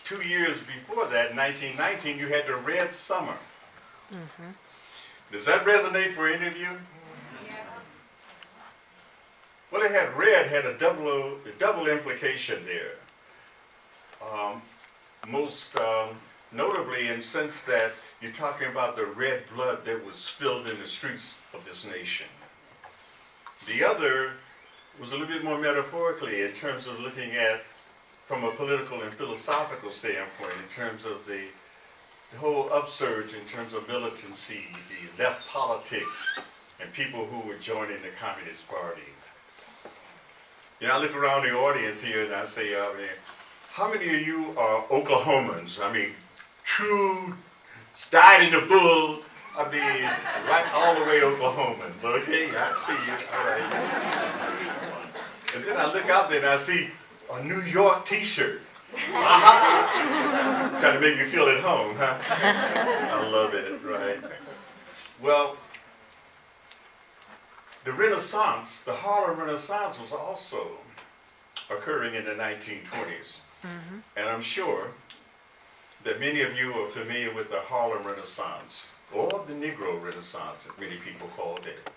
2 years before that, 1919, you had the Red Summer. Mm-hmm. Does that resonate for any of you? Well, it had red had a double implication there. Most notably in the sense that you're talking about the red blood that was spilled in the streets of this nation. The other was a little bit more metaphorically in terms of looking at from a political and philosophical standpoint in terms of the whole upsurge in terms of militancy, the left politics, and people who were joining the Communist Party. You know, I look around the audience here and I say, how many of you are Oklahomans? I mean, true, dyed in the bull, I mean, right all the way Oklahomans, okay? I see you, all right. And then I look out there and I see a New York t-shirt. Aha! Trying to make me feel at home, huh? I love it, right? Well, the Renaissance, the Harlem Renaissance was also occurring in the 1920s. Mm-hmm. And I'm sure that many of you are familiar with the Harlem Renaissance, or the Negro Renaissance, as many people called it.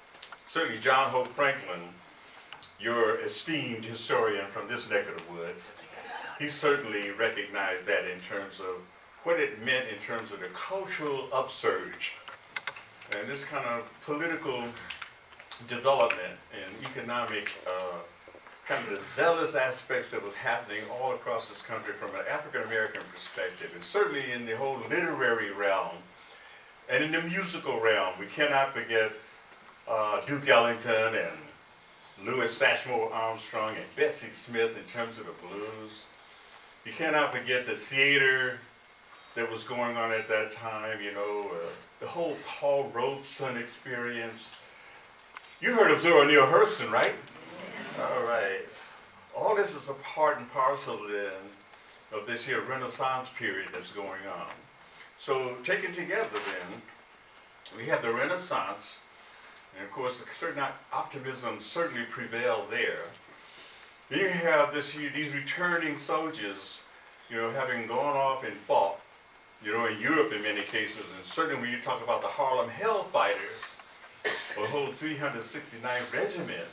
Certainly John Hope Franklin, your esteemed historian from this neck of the woods, he certainly recognized that in terms of what it meant in terms of the cultural upsurge and this kind of political development and economic kind of the zealous aspects that was happening all across this country from an African-American perspective, and certainly in the whole literary realm and in the musical realm. We cannot forget Duke Ellington and Louis Satchmo Armstrong and Bessie Smith in terms of the blues. You cannot forget the theater that was going on at that time, you know, the whole Paul Robeson experience. You heard of Zora Neale Hurston, right? All right. All this is a part and parcel then of this here Renaissance period that's going on. So taken together then, we have the Renaissance, and of course a certain optimism certainly prevailed there. Then you have these returning soldiers, you know, having gone off and fought, you know, in Europe in many cases, and certainly when you talk about the Harlem Hellfighters, a whole 369th Regiment,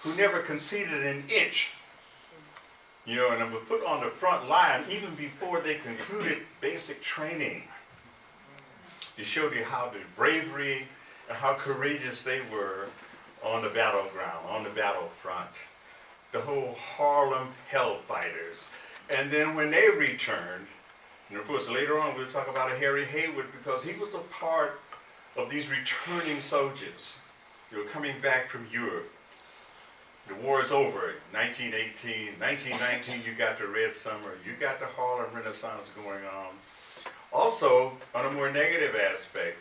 who never conceded an inch, you know, and were put on the front line even before they concluded basic training. It showed you how the bravery and how courageous they were on the battleground, on the battlefront. The whole Harlem Hellfighters. And then when they returned, and of course later on we'll talk about Harry Haywood because he was a part of these returning soldiers. They were coming back from Europe. The war is over, 1918, 1919 you got the Red Summer, you got the Harlem Renaissance going on. Also, on a more negative aspect,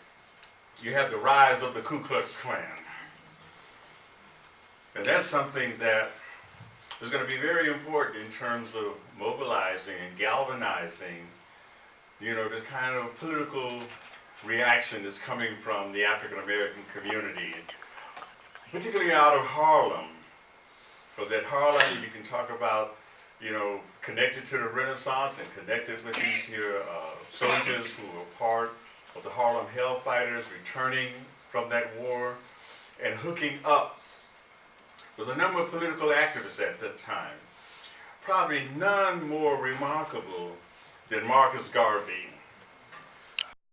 you have the rise of the Ku Klux Klan. And that's something that is going to be very important in terms of mobilizing and galvanizing, you know, this kind of political reaction that's coming from the African American community, particularly out of Harlem. Because at Harlem, you can talk about, you know, connected to the Renaissance and connected with these here soldiers who were part of the Harlem Hellfighters returning from that war and hooking up with a number of political activists at that time. Probably none more remarkable than Marcus Garvey.